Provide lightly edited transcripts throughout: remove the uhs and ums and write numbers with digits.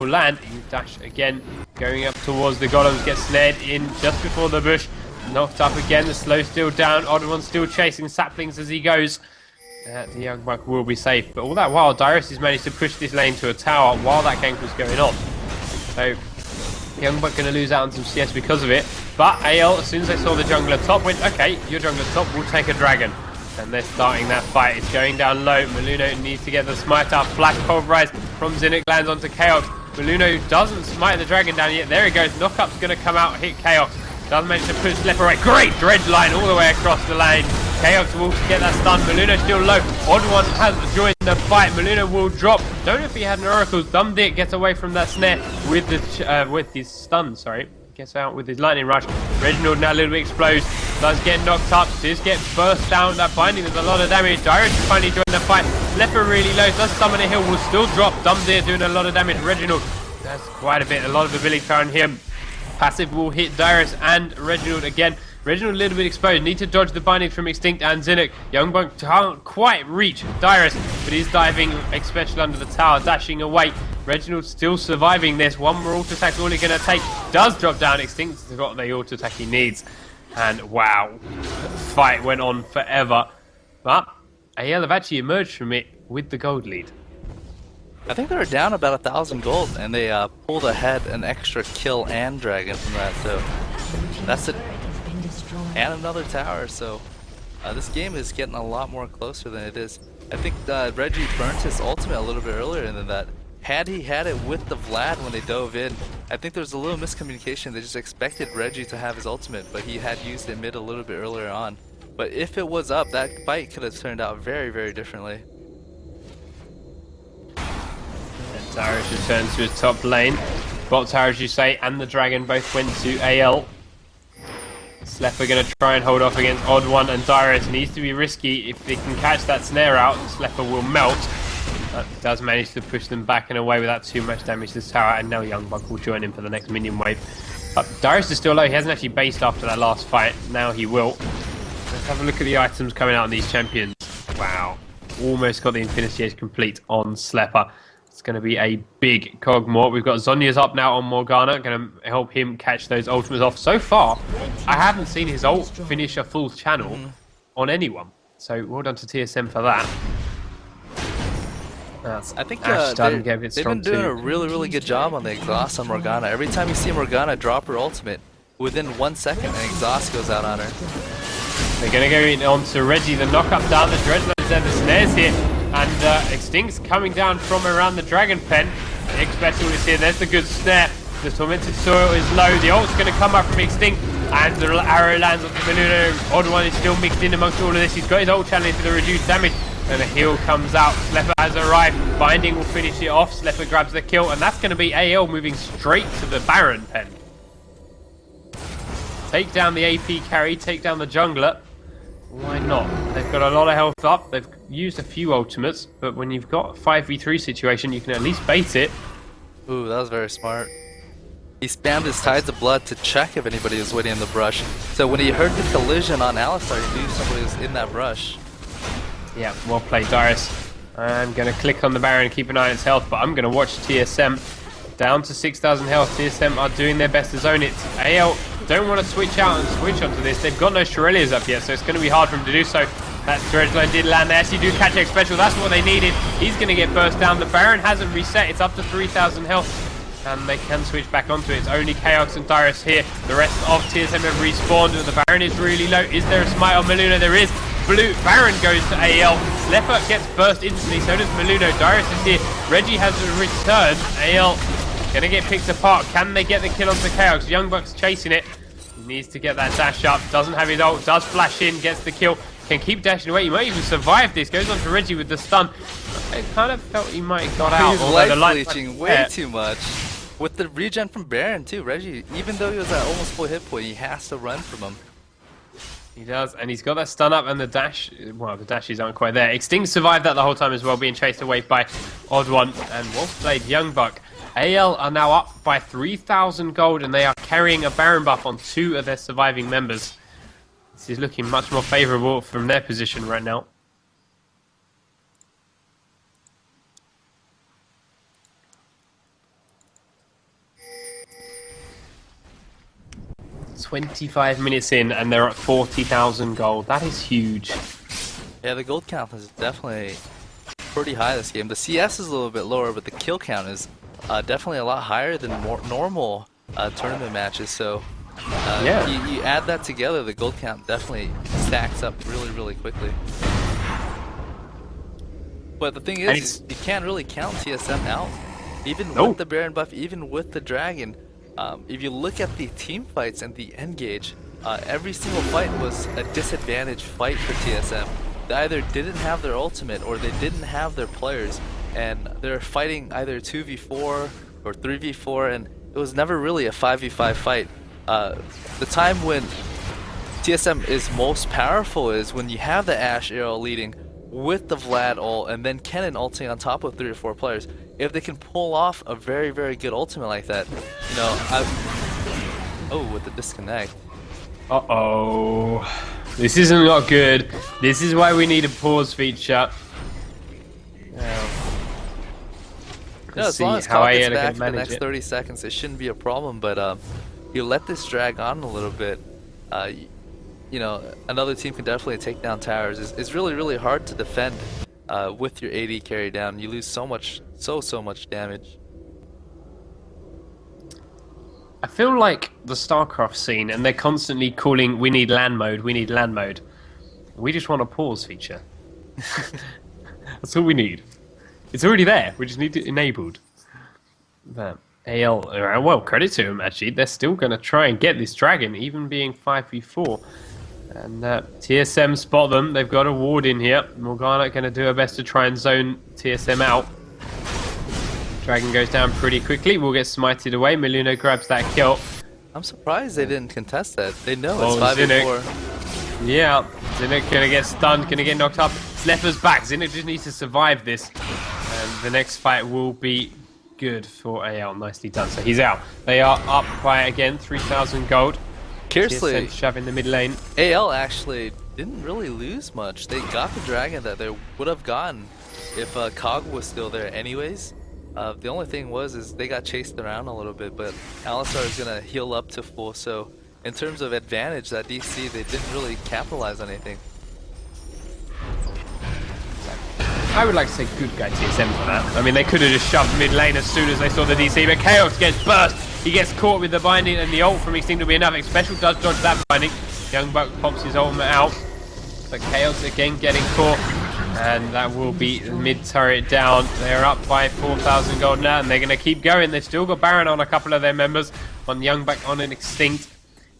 land. You dash again, going up towards the golems, gets snared in just before the bush. Knocked up again, the slow still down. Odd One still chasing saplings as he goes. The young buck will be safe, but all that while Dyrus has managed to push this lane to a tower while that gank was going on. So young buck going to lose out on some CS because of it. But AL, as soon as they saw the jungler top, went, okay, your jungler top, we'll take a dragon. And they're starting that fight. It's going down low. Maluno needs to get the smite out. Flash pulverize from Zinnik lands onto Chaos. Maluno doesn't smite the dragon down yet. There he goes. Knockup's going to come out, hit Chaos. Doesn't manage to push Slipper away. Great dredge line all the way across the lane. Chaos will get that stun. Maluno still low. Odd One has joined the fight. Maluno will drop. Don't know if he had an Oracle's. Dumbdick gets away from that snare with his stun, sorry. Gets out with his lightning rush. Reginald now a little bit explodes. Does get knocked up. Does get burst down. That binding does a lot of damage. Dyrus finally joined the fight. Slipper really low. Does summon a hill. Will still drop. Dumbdeer doing a lot of damage. Reginald. That's quite a bit. A lot of ability power on him. Passive will hit Dyrus and Reginald again. Reginald a little bit exposed. Need to dodge the bindings from Extinct and Zinnik. Youngbuck can't quite reach Dyrus, but he's diving, especially under the tower, dashing away. Reginald still surviving this. One more auto attack all he's going to take. Does drop down. Extinct's got the auto attack he needs. And wow, the fight went on forever. But AL have actually emerged from it with the gold lead. I think they were down about 1,000 gold, and they pulled ahead an extra kill and dragon from that. So that's it, and another tower. So this game is getting a lot more closer than it is. I think Reggie burnt his ultimate a little bit earlier than that. Had he had it with the Vlad when they dove in, I think there was a little miscommunication. They just expected Reggie to have his ultimate, but he had used it mid a little bit earlier on. But if it was up, that fight could have turned out very, very differently. And Dyrus returns to his top lane. Bot tower, as you say, and the dragon both went to AL. Slepper going to try and hold off against Odd One, and Dyrus needs to be risky. If they can catch that snare out, Slepper will melt. That does manage to push them back and away without too much damage to this tower, and now Youngbuck will join in for the next minion wave. But Dyrus is still low. He hasn't actually based after that last fight. Now he will. Let's have a look at the items coming out on these champions. Wow. Almost got the Infinity Edge complete on Slepper. It's going to be a big Cogmore. We've got Zhonya's up now on Morgana. Going to help him catch those ultimates off. So far, I haven't seen his ult finish a full channel on anyone. So well done to TSM for that. I think they've been doing a really good job on the exhaust on Morgana. Every time you see Morgana drop her ultimate, within 1 second an exhaust goes out on her. They're going to go in onto Reggie. The knockup down, the Dreadlock's there, the snares here. And Extinct's coming down from around the Dragon Pen. The X-Special is here. There's the good snare. The Tormented Soil is low. The ult's going to come up from Extinct. And the arrow lands on the Maluno. Odd One is still mixed in amongst all of this. He's got his ult challenge for the reduced damage. And a heal comes out. Slepper has arrived. Binding will finish it off. Slepper grabs the kill. And that's going to be AL moving straight to the Baron Pen. Take down the AP carry. Take down the jungler. Why not? They've got a lot of health up. They've used a few ultimates. But when you've got a 5v3 situation, you can at least bait it. Ooh, that was very smart. He spammed his Tides of Blood to check if anybody was waiting in the brush. So when he heard the collision on Alistar, he knew somebody was in that brush. Yeah, well played, Dyrus. I'm going to click on the Baron and keep an eye on its health, but I'm going to watch TSM. Down to 6,000 health. TSM are doing their best to zone it. AL don't want to switch out and switch onto this. They've got no Shurelya's up yet, so it's going to be hard for them to do so. That Dredge line did land. They actually do catch X Special. That's what they needed. He's going to get burst down. The Baron hasn't reset. It's up to 3,000 health. And they can switch back onto it. It's only Chaos and Dyrus here. The rest of TSM have respawned. The Baron is really low. Is there a smite on Maluno? There is. Blue Baron goes to AL. Slepper gets burst instantly. So does Maluno. Dyrus is here. Reggie has returned. AL gonna get picked apart. Can they get the kill onto Chaos? Youngbuck's chasing it. He needs to get that dash up. Doesn't have his ult. Does flash in. Gets the kill. Can keep dashing away. He might even survive this. Goes on to Reggie with the stun. I kind of felt he might have got out. He's life leeching way too much. With the regen from Baron too, Reggie, even though he was at almost full hit point, he has to run from him. He does, and he's got that stun up and the dash. Well, the dashes aren't quite there. Extinct survived that the whole time as well, being chased away by Odd One. And well played, Youngbuck. AL are now up by 3,000 gold, and they are carrying a Baron buff on 2 of their surviving members. This is looking much more favourable from their position right now. 25 minutes in, and they're at 40,000 gold. That is huge. Yeah, the gold count is definitely pretty high this game. The CS is a little bit lower, but the kill count is definitely a lot higher than more normal tournament matches. So Yeah. you add that together, the gold count definitely stacks up really, really quickly. But the thing is, you can't really count TSM out. Even with the Baron buff, even with the Dragon, if you look at the team fights and the engage, every single fight was a disadvantaged fight for TSM. They either didn't have their ultimate or they didn't have their players, and they're fighting either 2v4 or 3v4, and it was never really a 5v5 fight. The time when TSM is most powerful is when you have the Ashe arrow leading with the Vlad ult and then Kennen ulting on top of 3 or 4 players. If they can pull off a very, very good ultimate like that, you know, oh, with the disconnect. Uh-oh. This isn't not good. This is why we need a pause feature. Yeah, as long as Kyle gets back in the next 30 seconds, it shouldn't be a problem, but you let this drag on a little bit, you know, another team can definitely take down towers. It's really, really hard to defend with your AD carry down. You lose so much damage. I feel like the StarCraft scene, and they're constantly calling, we need land mode, we need land mode. We just want a pause feature. That's all we need. It's already there, we just need it enabled. But AL, well, credit to them actually, they're still going to try and get this dragon, even being 5v4. And TSM spot them, they've got a ward in here. Morgana going to do her best to try and zone TSM out. Dragon goes down pretty quickly, will get smited away. Miluno grabs that kill. I'm surprised they didn't contest that. They know it's 5v4. Yeah, Zinnik gonna get stunned, gonna get knocked up. Slepper's back, Zinnik just needs to survive this. And the next fight will be good for AL, nicely done. So he's out. They are up by, again, 3,000 gold. Curiously, shove in the mid lane. AL actually didn't really lose much. They got the dragon that they would have gotten if Cog was still there anyways. The only thing is they got chased around a little bit, but Alistar is going to heal up to full, so in terms of advantage, that DC, they didn't really capitalize on anything. I would like to say good guy TSM for that. I mean, they could have just shoved mid lane as soon as they saw the DC, but Chaos gets burst. He gets caught with the binding, and the ult from Extinct will be enough. Special does dodge that binding. Young Buck pops his ultimate out, but Chaos again getting caught. And that will be mid turret down. They're up by 4,000 gold now, and they're going to keep going. They've still got Baron on a couple of their members, on Young Buck on an Extinct.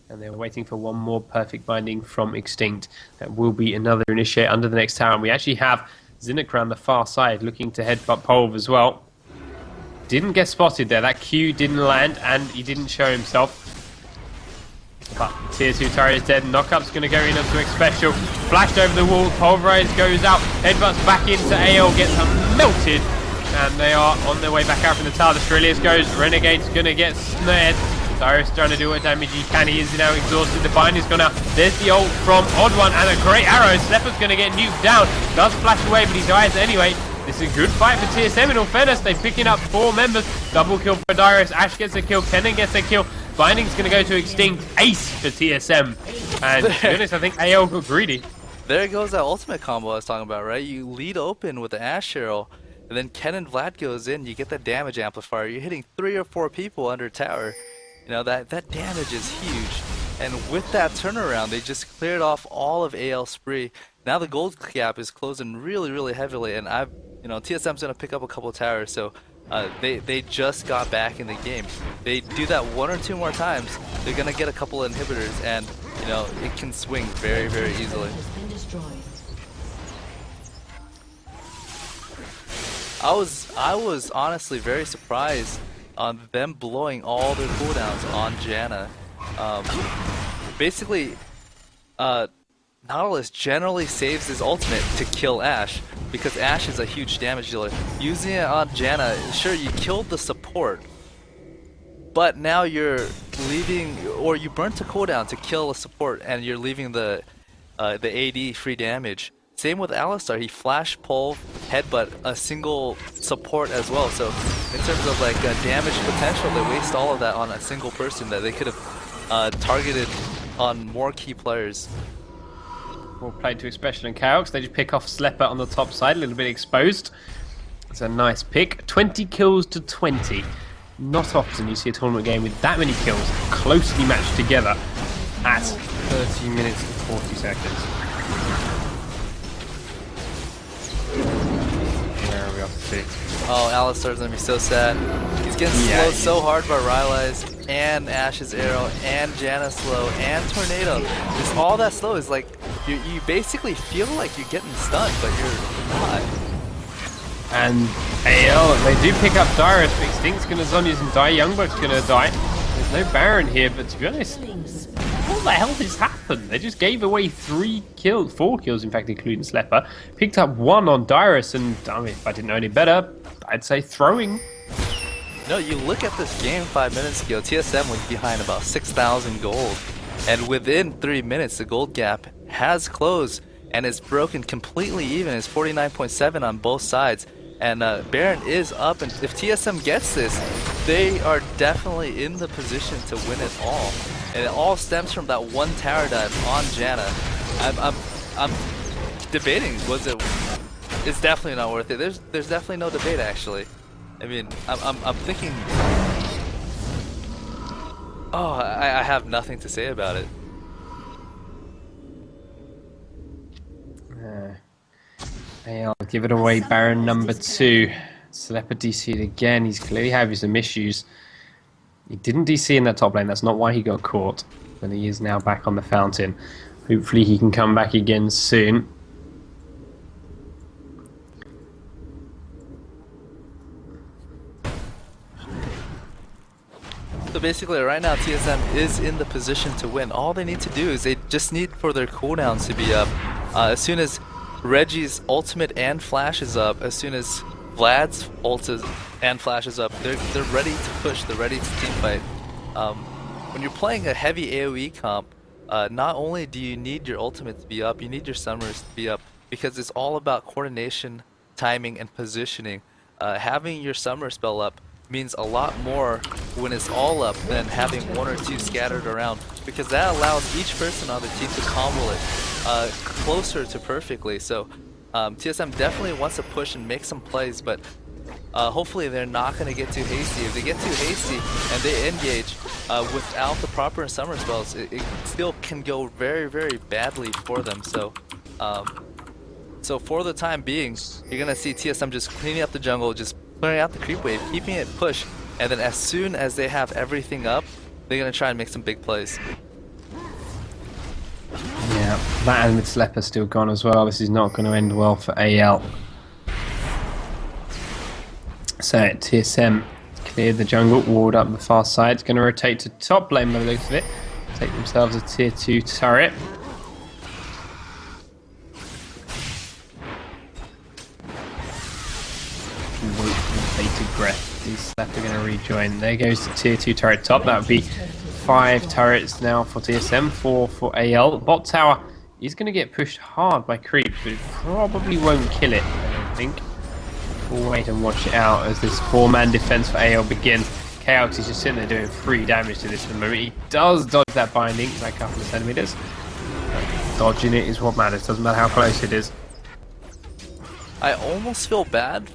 And they're waiting for one more perfect binding from Extinct. That will be another initiate under the next tower. And we actually have Zinnik around the far side looking to headbutt Polv as well. Didn't get spotted there. That Q didn't land, and he didn't show himself. But tier 2 turret is dead. Knockup's going to go in onto X Special. Flashed over the wall. Pulverize goes out. Headbutts back into AL. Gets melted. And they are on their way back out from the tower. The Strillius goes. Renegade's going to get snared. Darius trying to do what damage he can. He is now exhausted. The bind is gone out. There's the ult from Odd One. And a great arrow. Slepper's going to get nuked down. Does flash away, but he dies anyway. This is a good fight for TSM. In all fairness, they're picking up 4 members. Double kill for Darius. Ashe gets a kill. Kennen gets a kill. Binding's going to go to Extinct. Ace for TSM. And to be honest, I think AL got greedy. There goes that ultimate combo I was talking about, right? You lead open with the Ashe arrow, and then Kennen Vlad goes in. You get that damage amplifier. You're hitting 3 or 4 people under tower. You know, that damage is huge. And with that turnaround, they just cleared off all of AL Spree. Now the gold gap is closing really, really heavily, and TSM's going to pick up a couple of towers, so they just got back in the game. They do that 1 or 2 more times, they're going to get a couple of inhibitors, and it can swing very, very easily. I was honestly very surprised on them blowing all their cooldowns on Janna. Basically, Nautilus generally saves his ultimate to kill Ashe, because Ashe is a huge damage dealer. Using it on Janna, sure, you killed the support, but now you're leaving, or you burnt a cooldown to kill a support, and you're leaving the AD free damage. Same with Alistar, he flash, pull, headbutt a single support as well. So in terms of like damage potential, they waste all of that on a single person that they could have targeted on more key players. Well played to Expression and Chaos. They just pick off Slepper on the top side, a little bit exposed. It's a nice pick. 20 kills to 20. Not often you see a tournament game with that many kills closely matched together at 30 minutes and 40 seconds. Where are we off to? Oh, Alistar's gonna be so sad. He's getting slowed so hard by Rylai's and Ash's arrow and Janna's slow and Tornado. It's all that slow is like you basically feel like you're getting stunned, but you're not. And AL, they do pick up Dyrus, but Extinct's gonna Zhonya's and die. Youngbuck's gonna die. There's no Baron here, but to be honest, what the hell just happened? They just gave away 4 kills, in fact, including Slepper. Picked up 1 on Dyrus, and I mean, if I didn't know any better, I'd say throwing. No, you look at this game 5 minutes ago, TSM was behind about 6,000 gold. And within 3 minutes, the gold gap has closed and it's broken completely even. It's 49.7 on both sides. And Baron is up, and if TSM gets this, they are definitely in the position to win it all. And it all stems from that one tower dive on Janna. I'm debating, it's definitely not worth it. There's definitely no debate actually. I mean, I'm thinking, oh, I have nothing to say about it. I'll give it away. Baron number 2. Slepper DC'd again. He's clearly having some issues. He didn't DC in that top lane. That's not why he got caught. But he is now back on the fountain. Hopefully he can come back again soon. So basically right now TSM is in the position to win. All they need to do is they just need for their cooldowns to be up. As soon as Reggie's ultimate and flash is up, as soon as Vlad's ult and flash is up, they're ready to push, they're ready to teamfight. When you're playing a heavy AoE comp, not only do you need your ultimate to be up, you need your summers to be up, because it's all about coordination, timing, and positioning. Having your summer spell up means a lot more when it's all up than having 1 or 2 scattered around, because that allows each person on the team to combo it closer to perfectly. So TSM definitely wants to push and make some plays, but hopefully they're not going to get too hasty. If they get too hasty and they engage without the proper summer spells, it still can go very, very badly for them. So so for the time being, you're going to see TSM just cleaning up the jungle, just clearing out the creep wave, keeping it push, and then as soon as they have everything up, they're going to try and make some big plays. Yeah, that and with Slepper still gone as well. This is not going to end well for AL. So TSM cleared the jungle, walled up the far side. It's going to rotate to top lane by the looks of it. Take themselves a tier 2 turret. Wait for bated breath. Is Slepper going to rejoin? There goes the tier 2 turret top. That would be 5 turrets now for TSM, 4 for AL. Bot tower is going to get pushed hard by creeps, but it probably won't kill it, I don't think. We'll wait and watch it out as this 4-man defense for AL begins. Chaos is just sitting there doing 3 damage to this at the moment. He does dodge that binding by a couple of centimeters. But dodging it is what matters, doesn't matter how close it is. I almost feel bad